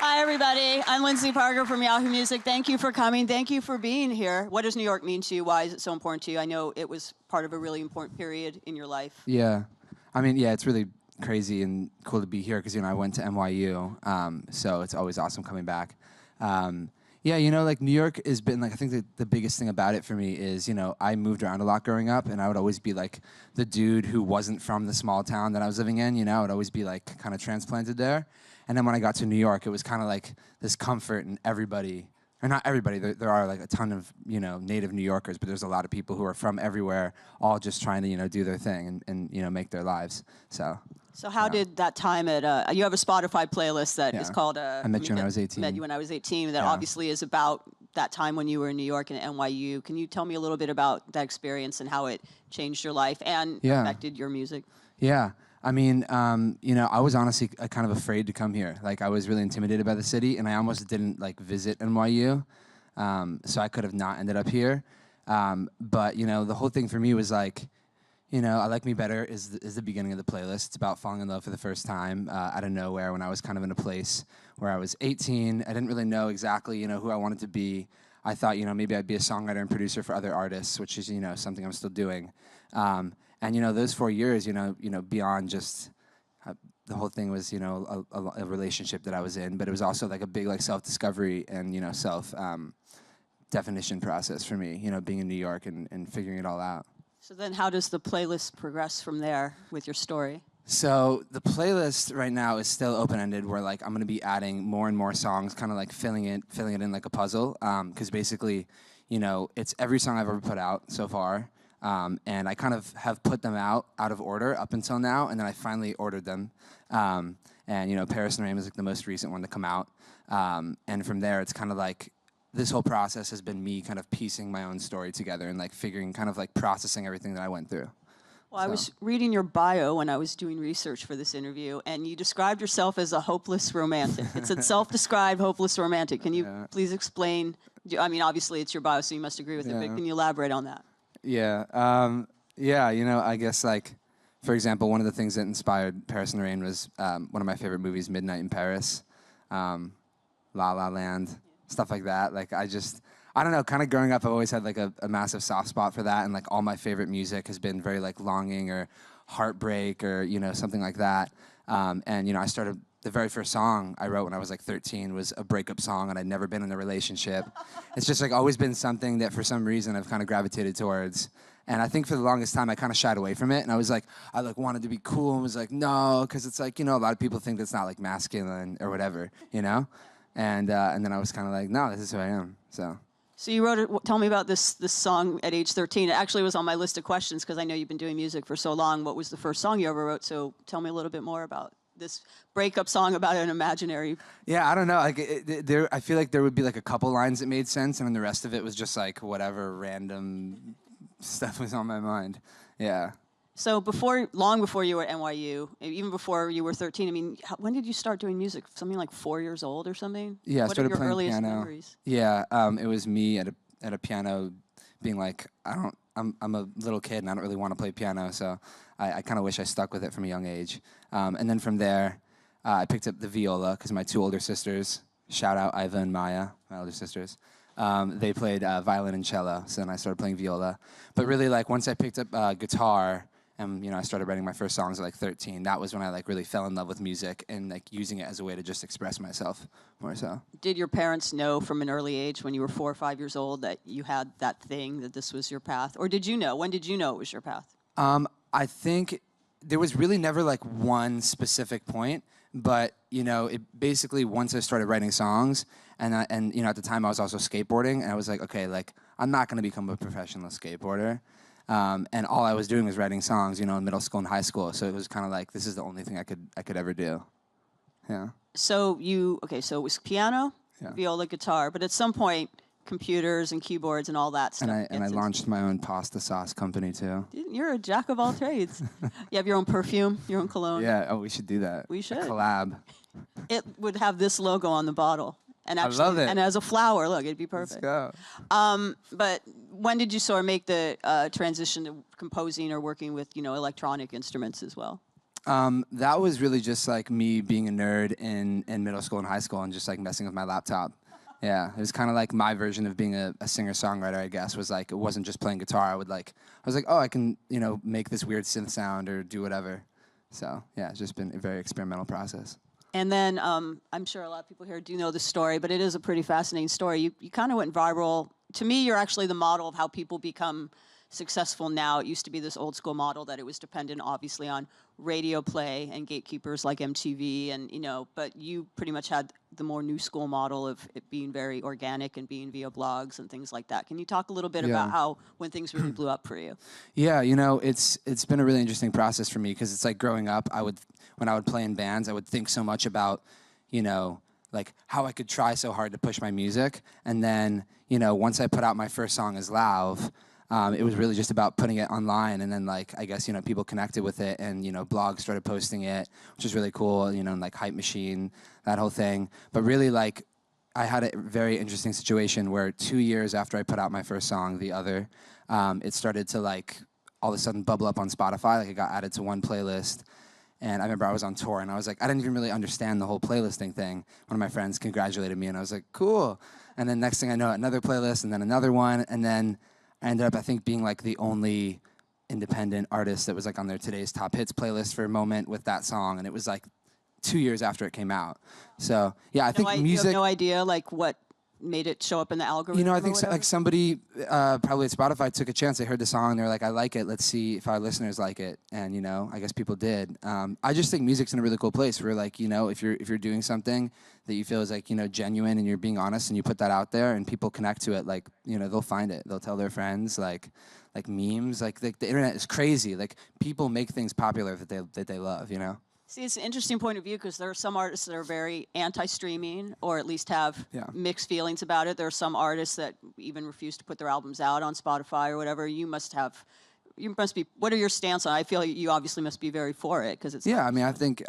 Hi, everybody. I'm Lindsay Parker from Yahoo Music. Thank you for coming. Thank you for being here. What does New York mean to you? Why is it so important to you? I know it was part of a really important period in your life. Yeah. I mean, yeah, it's really crazy and cool to be here because, I went to NYU, so it's always awesome coming back. Yeah, like New York has been I think the biggest thing about it for me is, I moved around a lot growing up, and I would always be like the dude who wasn't from the small town that I was living in, I would always be like kind of transplanted there. And then when I got to New York, it was kind of like this comfort and everybody, or not everybody, there are like a ton of, native New Yorkers, but there's a lot of people who are from everywhere, all just trying to, do their thing and make their lives, so. So how did that time at, you have a Spotify playlist that is called... I Met You When I Was 18. Met You When I Was 18, that obviously is about that time when you were in New York and at NYU. Can you tell me a little bit about that experience and how it changed your life and affected your music? Yeah. I mean, I was honestly kind of afraid to come here. Like, I was really intimidated by the city, and I almost didn't, visit NYU, so I could have not ended up here. But, the whole thing for me was, I Like Me Better is the beginning of the playlist. It's about falling in love for the first time out of nowhere when I was kind of in a place where I was 18. I didn't really know exactly, who I wanted to be. I thought, maybe I'd be a songwriter and producer for other artists, which is, something I'm still doing. And, those 4 years, beyond just the whole thing was, a relationship that I was in, but it was also like a big self-discovery and, self-definition process for me, being in New York and figuring it all out. So then how does the playlist progress from there with your story? So the playlist right now is still open-ended where I'm going to be adding more and more songs, kind of filling it in like a puzzle. Because basically, it's every song I've ever put out so far. And I kind of have put them out of order up until now, and then I finally ordered them. And Paris and Rain is the most recent one to come out. And from there, it's kind of this whole process has been me kind of piecing my own story together and figuring, kind of processing everything that I went through. Well, I was reading your bio when I was doing research for this interview, and you described yourself as a hopeless romantic. It said self-described hopeless romantic. Can you please explain? I mean, obviously it's your bio, so you must agree with it, but can you elaborate on that? Yeah. I guess for example, one of the things that inspired Paris and Rain was one of my favorite movies, Midnight in Paris, La La Land. Stuff like that. I don't know, kind of growing up, I've always had a massive soft spot for that, and all my favorite music has been very longing or heartbreak or, something like that. And, I started, the very first song I wrote when I was 13 was a breakup song, and I'd never been in a relationship. It's just always been something that for some reason I've kind of gravitated towards. And I think for the longest time I kind of shied away from it, and I was I wanted to be cool and was no, because it's a lot of people think that's not masculine or whatever, And then I was kind of no, this is who I am. So you wrote it. Tell me about this song at age 13. It actually was on my list of questions because I know you've been doing music for so long. What was the first song you ever wrote? So tell me a little bit more about this breakup song about an imaginary. Yeah, I don't know. I feel like there would be a couple lines that made sense, and then the rest of it was just whatever random stuff was on my mind. Yeah. So long before you were at NYU, even before you were 13, I mean, when did you start doing music? Something like 4 years old or something? Yeah, I started playing earliest piano. Memories? Yeah, it was me at a piano, being I'm a little kid and I don't really want to play piano, so I kind of wish I stuck with it from a young age. And then from there, I picked up the viola because my two older sisters, shout out Iva and Maya, my older sisters. They played violin and cello, so then I started playing viola. But really, once I picked up guitar. And I started writing my first songs at 13. That was when I really fell in love with music and using it as a way to just express myself more so. Did your parents know from an early age when you were 4 or 5 years old that you had that thing, that this was your path? Or did you know? When did you know it was your path? I think there was really never one specific point, but it basically, once I started writing songs and at the time I was also skateboarding, and I was okay, I'm not going to become a professional skateboarder. And all I was doing was writing songs, in middle school and high school. So it was kind of this is the only thing I could ever do. Yeah. So so it was piano, viola, guitar, but at some point, computers and keyboards and all that stuff. And I launched my own pasta sauce company too. You're a jack of all trades. You have your own perfume, your own cologne. Yeah. Oh, we should do that. We should. A collab. It would have this logo on the bottle. And actually, I love it. And as a flower, look, it'd be perfect. Let's go. But when did you sort of make the transition to composing or working with, electronic instruments as well? That was really just like me being a nerd in middle school and high school and just like messing with my laptop. Yeah, it was kind of like my version of being a singer-songwriter, I guess, was like, it wasn't just playing guitar. I was like, oh, I can, make this weird synth sound or do whatever. So yeah, it's just been a very experimental process. And then I'm sure a lot of people here do know the story, but it is a pretty fascinating story. You kind of went viral. To me, you're actually the model of how people become successful now. It used to be this old school model that it was dependent obviously on radio play and gatekeepers like MTV and but you pretty much had the more new school model of it being very organic and being via blogs and things like that. Can you talk a little bit about how when things really blew up for you? Yeah, it's been a really interesting process for me because it's like growing up, when I would play in bands, I would think so much about, like how I could try so hard to push my music. And then, once I put out my first song as Lauv, it was really just about putting it online, and then like I guess people connected with it, and blogs started posting it, which is really cool. And like Hype Machine, that whole thing. But really, like I had a very interesting situation where 2 years after I put out my first song, The Other, it started to like all of a sudden bubble up on Spotify. Like it got added to one playlist. And I remember I was on tour, and I was like, I didn't even really understand the whole playlisting thing. One of my friends congratulated me, and I was like, cool. And then next thing I know, another playlist, and then another one, and then I ended up, I think, being like the only independent artist that was like on their Today's Top Hits playlist for a moment with that song, and it was like 2 years after it came out. So yeah, I think music. You have no idea like what made it show up in the algorithm. I think like somebody probably at Spotify took a chance. They heard the song and they're like, I like it. Let's see if our listeners like it. And I guess people did. I just think music's in a really cool place where like if you're doing something that you feel is like genuine and you're being honest and you put that out there and people connect to it, like they'll find it. They'll tell their friends like memes. Like the internet is crazy. Like people make things popular that they love. See, it's an interesting point of view because there are some artists that are very anti-streaming or at least have mixed feelings about it. There are some artists that even refuse to put their albums out on Spotify or whatever. You must be, what are your stance on it? I feel you obviously must be very for it because it's... Yeah, I mean, I think,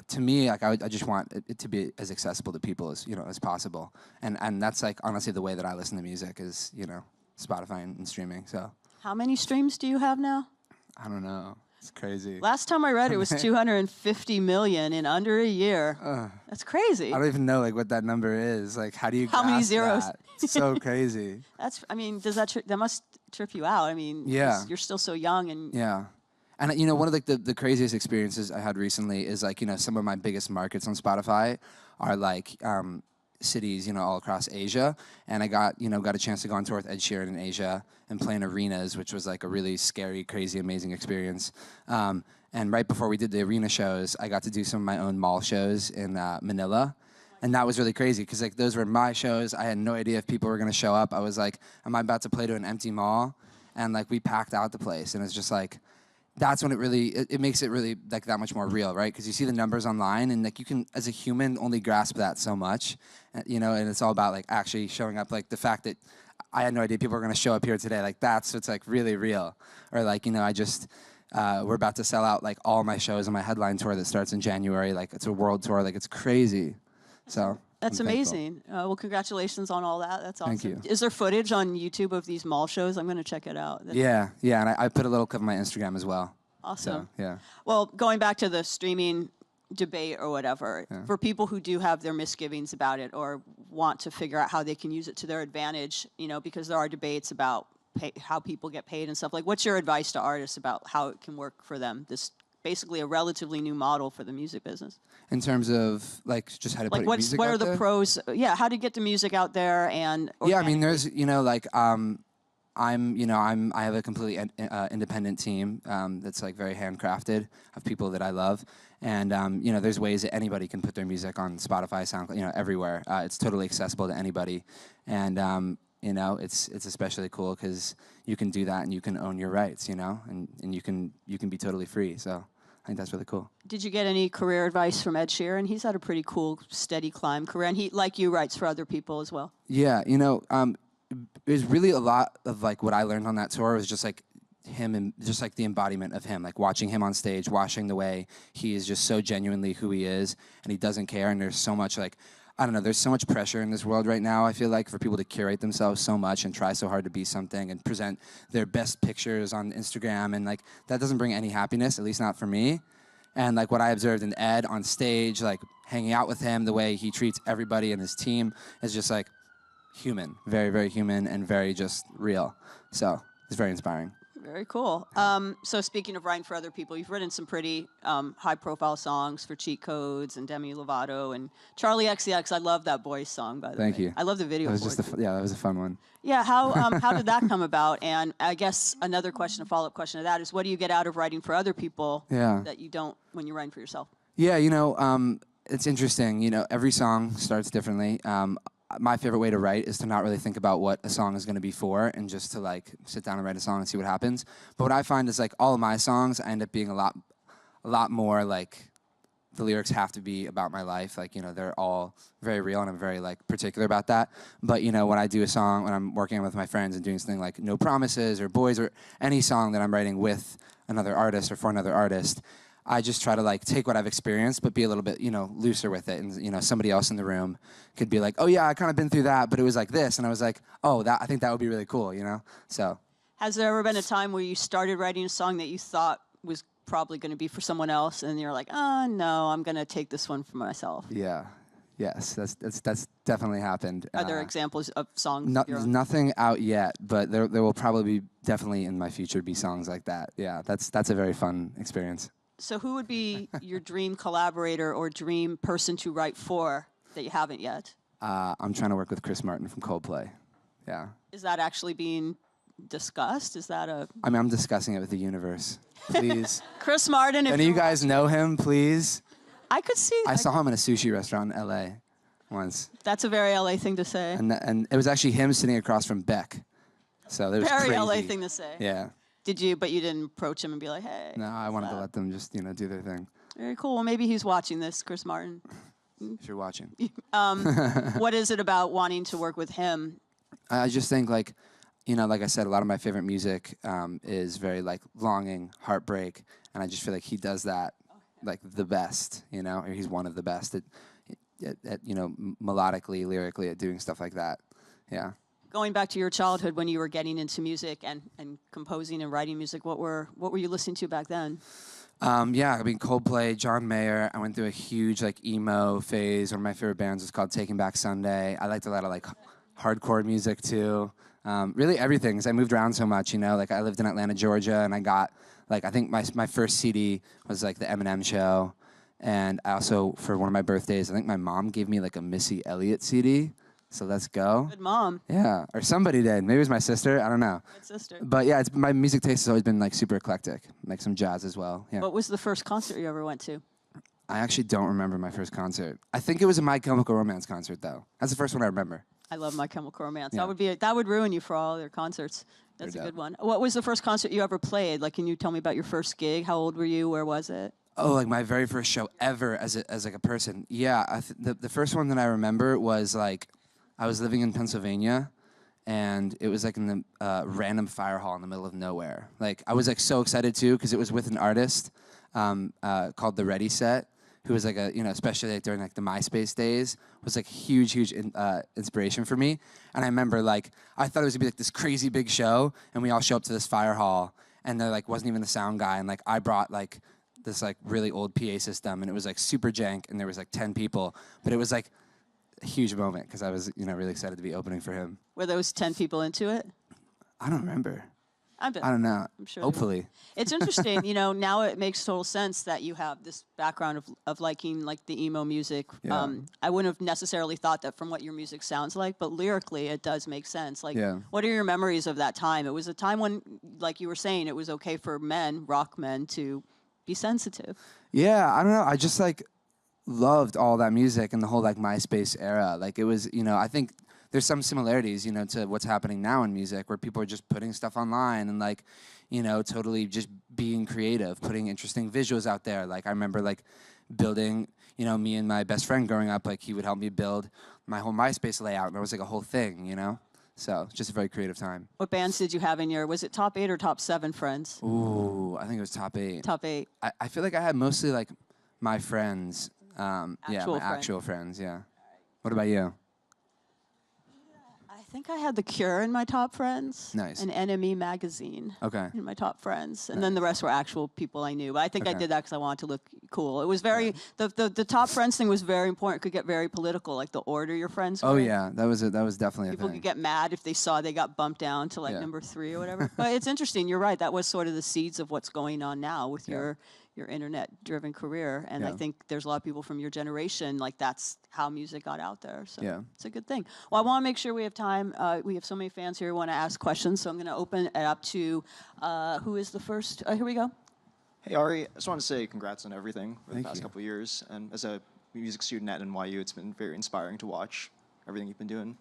to me, like I just want it to be as accessible to people as, as possible. And that's like, honestly, the way that I listen to music is, Spotify and streaming, so. How many streams do you have now? I don't know. It's crazy. Last time I read it was 250 million in under a year. That's crazy. I don't even know like what that number is. Like, how do you? How many zeros? That? It's so crazy. I mean, does that must trip you out? I mean, you're still so young and. Yeah, and one of like the craziest experiences I had recently is like some of my biggest markets on Spotify are like cities all across Asia, and I got a chance to go on tour with Ed Sheeran in Asia and play in arenas, which was like a really scary, crazy, amazing experience. And right before we did the arena shows, I got to do some of my own mall shows in Manila, and that was really crazy because like those were my shows. I had no idea if people were gonna show up. I was like, am I about to play to an empty mall? And like we packed out the place, and it's just like. That's when it makes it really like that much more real, right? Because you see the numbers online, and like you can, as a human, only grasp that so much, and it's all about like actually showing up. Like the fact that I had no idea people were going to show up here today, like that's what's like really real. Or like I just we're about to sell out like all my shows on my headline tour that starts in January. Like it's a world tour, like it's crazy. So. That's amazing. Well, congratulations on all that. That's awesome. Thank you. Is there footage on YouTube of these mall shows? I'm going to check it out. Yeah, and I put a little clip on my Instagram as well. Awesome. So, yeah. Well, going back to the streaming debate or whatever, for people who do have their misgivings about it or want to figure out how they can use it to their advantage, because there are debates about how people get paid and stuff. Like, what's your advice to artists about how it can work for them? This basically a relatively new model for the music business. In terms of like just how to put music what out are the there? pros? Yeah, how to get the music out there and I mean, there's like I have a completely independent team that's like very handcrafted of people that I love, and there's ways that anybody can put their music on Spotify, SoundCloud, everywhere. It's totally accessible to anybody, and it's especially cool because you can do that and you can own your rights, and you can be totally free. So I think that's really cool. Did you get any career advice from Ed Sheeran? He's had a pretty cool, steady climb career, and he, like you, writes for other people as well. Yeah, it was really a lot of like what I learned on that tour was just like him and just like the embodiment of him, like watching him on stage, watching the way he is just so genuinely who he is, and he doesn't care. And there's so much like, I don't know, there's so much pressure in this world right now, I feel like, for people to curate themselves so much and try so hard to be something and present their best pictures on Instagram, and like that doesn't bring any happiness, at least not for me. And like what I observed in Ed on stage, like hanging out with him, the way he treats everybody in his team is just like human, very, very human and very just real. So it's very inspiring. Very cool. So speaking of writing for other people, you've written some pretty high-profile songs for Cheat Codes and Demi Lovato and Charli XCX. I love that Boys song, by the way. Thank you. I love the video. That was for it. that was a fun one. Yeah. How did that come about? And I guess another question, a follow-up question to that is, what do you get out of writing for other people that you don't when you're writing for yourself? Yeah, it's interesting. Every song starts differently. My favorite way to write is to not really think about what a song is going to be for and just to like sit down and write a song and see what happens. But what I find is like all of my songs end up being a lot more like the lyrics have to be about my life. Like, they're all very real and I'm very like particular about that. But, when I do a song, when I'm working with my friends and doing something like No Promises or Boys or any song that I'm writing with another artist or for another artist, I just try to like take what I've experienced, but be a little bit, looser with it. And, somebody else in the room could be like, oh yeah, I kind of been through that, but it was like this. And I was like, oh, I think that would be really cool, So. Has there ever been a time where you started writing a song that you thought was probably going to be for someone else and you're like, oh no, I'm going to take this one for myself? Yeah. Yes, that's definitely happened. Are there examples of songs? Nothing out yet, but there will probably be definitely in my future be songs like that. Yeah, that's a very fun experience. So who would be your dream collaborator or dream person to write for that you haven't yet? I'm trying to work with Chris Martin from Coldplay. Yeah. Is that actually being discussed? Is that a... I'm discussing it with the universe. Please. Chris Martin. If any of you guys know him, please. I could see... I saw him in a sushi restaurant in L.A. once. That's a very L.A. thing to say. And it was actually him sitting across from Beck. So that was very crazy. L.A. thing to say. Yeah. But you didn't approach him and be like, hey. No, I wanted to let them just, do their thing. Very cool. Well, maybe he's watching this, Chris Martin. If you're watching. What is it about wanting to work with him? I just think like I said, a lot of my favorite music is very like longing, heartbreak. And I just feel like he does that like the best, or he's one of the best at melodically, lyrically at doing stuff like that. Yeah. Going back to your childhood when you were getting into music and composing and writing music, what were you listening to back then? Coldplay, John Mayer. I went through a huge like emo phase. One of my favorite bands was called Taking Back Sunday. I liked a lot of like hardcore music too. Really everything, because I moved around so much, Like I lived in Atlanta, Georgia, and I got like I think my first CD was like the Eminem Show, and I also for one of my birthdays, I think my mom gave me like a Missy Elliott CD. So let's go. Good mom. Yeah, or somebody did. Maybe it was my sister. I don't know. Good sister. But yeah, my music taste has always been like super eclectic, like some jazz as well. Yeah. What was the first concert you ever went to? I actually don't remember my first concert. I think it was a My Chemical Romance concert though. That's the first one I remember. I love My Chemical Romance. Yeah. That would ruin you for all their concerts. That's a good one. What was the first concert you ever played? Like, can you tell me about your first gig? How old were you? Where was it? Oh, like my very first show ever as like a person. Yeah, the first one that I remember was like. I was living in Pennsylvania, and it was like in the random fire hall in the middle of nowhere. Like I was like so excited too because it was with an artist called The Ready Set, who was like especially like during like the MySpace days, was like huge inspiration for me. And I remember like I thought it was gonna be like this crazy big show, and we all show up to this fire hall, and there like wasn't even the sound guy, and like I brought like this like really old PA system, and it was like super jank, and there was like 10 people, but it was like a huge moment because I was, really excited to be opening for him. Were those 10 people into it? I don't remember. I don't know. I'm sure. Hopefully. It's interesting, now it makes total sense that you have this background of liking like the emo music. Yeah. I wouldn't have necessarily thought that from what your music sounds like, but lyrically it does make sense. Like, what are your memories of that time? It was a time when, like you were saying, it was okay for men, rock men, to be sensitive. Yeah, I don't know. I just like loved all that music and the whole like MySpace era. Like it was, I think there's some similarities, to what's happening now in music where people are just putting stuff online and like, totally just being creative, putting interesting visuals out there. Like I remember like building, me and my best friend growing up, like he would help me build my whole MySpace layout and it was like a whole thing, So just a very creative time. What bands did you have in was it top 8 or top 7 friends? Ooh, I think it was top 8. Top 8. I feel like I had mostly like my friends. Actual actual friends, yeah. What about you? I think I had The Cure in my top friends. Nice. And NME magazine. Okay. In my top friends, and then the rest were actual people I knew. But I think I Okay. did that because I wanted to look cool. It was very the top friends thing was very important. It could get very political, like the order your friends. Oh were. yeah, that was definitely People a thing. could get mad if they saw they got bumped down to like number 3 or whatever. But it's interesting. You're right. That was sort of the seeds of what's going on now with your internet-driven career. And I think there's a lot of people from your generation, like that's how music got out there. So it's a good thing. Well, I want to make sure we have time. We have so many fans here who want to ask questions. So I'm going to open it up to who is the first. Here we go. Hey, Ari. I just want to say congrats on everything for the Thank past you. couple of years. And as a music student at NYU, it's been very inspiring to watch everything you've been doing.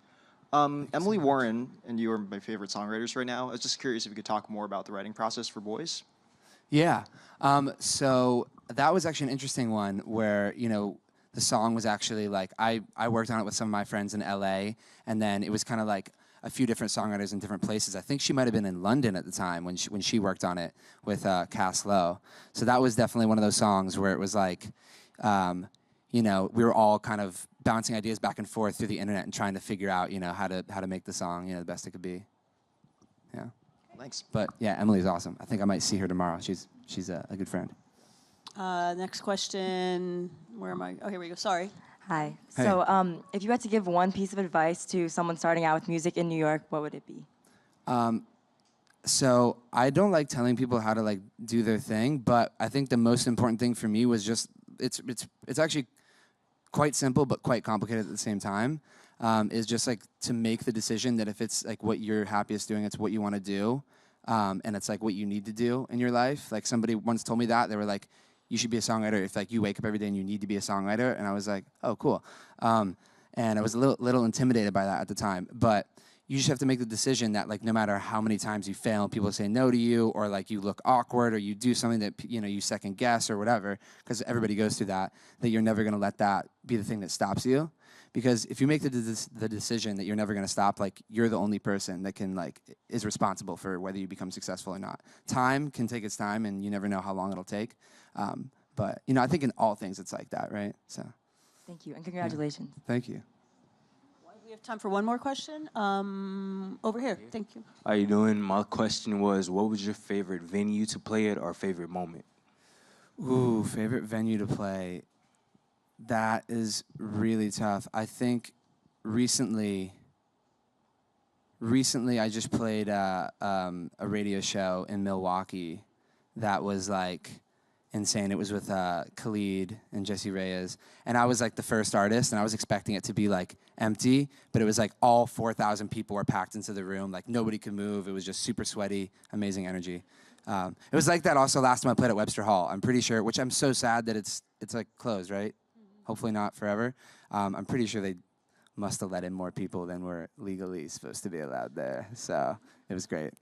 Emily Warren and you are my favorite songwriters right now. I was just curious if you could talk more about the writing process for boys. Yeah. So that was actually an interesting one where, you know, the song was actually like, I worked on it with some of my friends in LA, and then it was kind of like a few different songwriters in different places. I think she might have been in London at the time when she worked on it with Cass Lowe. So that was definitely one of those songs where it was like, you know, we were all kind of bouncing ideas back and forth through the internet and trying to figure out, you know, how to make the song, you know, the best it could be. Yeah. Thanks. But yeah, Emily's awesome. I think I might see her tomorrow. She's a good friend. Next question. Where am I? Oh, here we go. Sorry. Hi. Hey. So, if you had to give one piece of advice to someone starting out with music in New York, what would it be? So I don't like telling people how to like do their thing, but I think the most important thing for me was just it's actually quite simple but quite complicated at the same time. Is just like to make the decision that if it's like what you're happiest doing, it's what you want to do, and it's like what you need to do in your life. Like somebody once told me that they were like, you should be a songwriter if like you wake up every day and you need to be a songwriter, and I was like, oh cool, and I was a little intimidated by that at the time, but you just have to make the decision that like no matter how many times you fail and people say no to you, or like you look awkward, or you do something that you know you second guess or whatever, because everybody goes through that you're never going to let that be the thing that stops you. Because if you make the decision that you're never going to stop, like you're the only person that can like is responsible for whether you become successful or not. Time can take its time, and you never know how long it'll take. But you know, I think in all things it's like that, right? So. Thank you, and congratulations. Yeah. Thank you. We have time for one more question. Over here. Thank you. How you doing? My question was, what was your favorite venue to play at or favorite moment? Ooh, favorite venue to play. That is really tough. I think recently I just played a radio show in Milwaukee that was like insane. It was with Khalid and Jesse Reyes, and I was like the first artist, and I was expecting it to be like empty, but it was like all 4,000 people were packed into the room. Like nobody could move. It was just super sweaty, amazing energy. It was like that also last time I played at Webster Hall. I'm pretty sure, which I'm so sad that it's like closed, right? Hopefully not forever. I'm pretty sure they must have let in more people than were legally supposed to be allowed there. So it was great.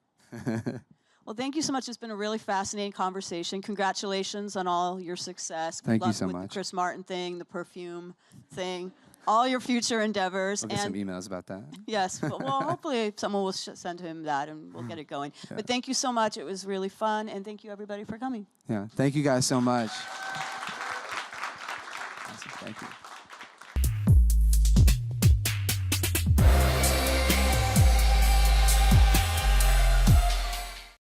Well, thank you so much. It's been a really fascinating conversation. Congratulations on all your success. Good Thank you luck so with much. the Chris Martin thing, the perfume thing, all your future endeavors. I'll get some emails about that. Yes, well, hopefully someone will send him that and we'll get it going. Yeah. But thank you so much. It was really fun, and thank you everybody for coming. Yeah, thank you guys so much. Awesome. Thank you.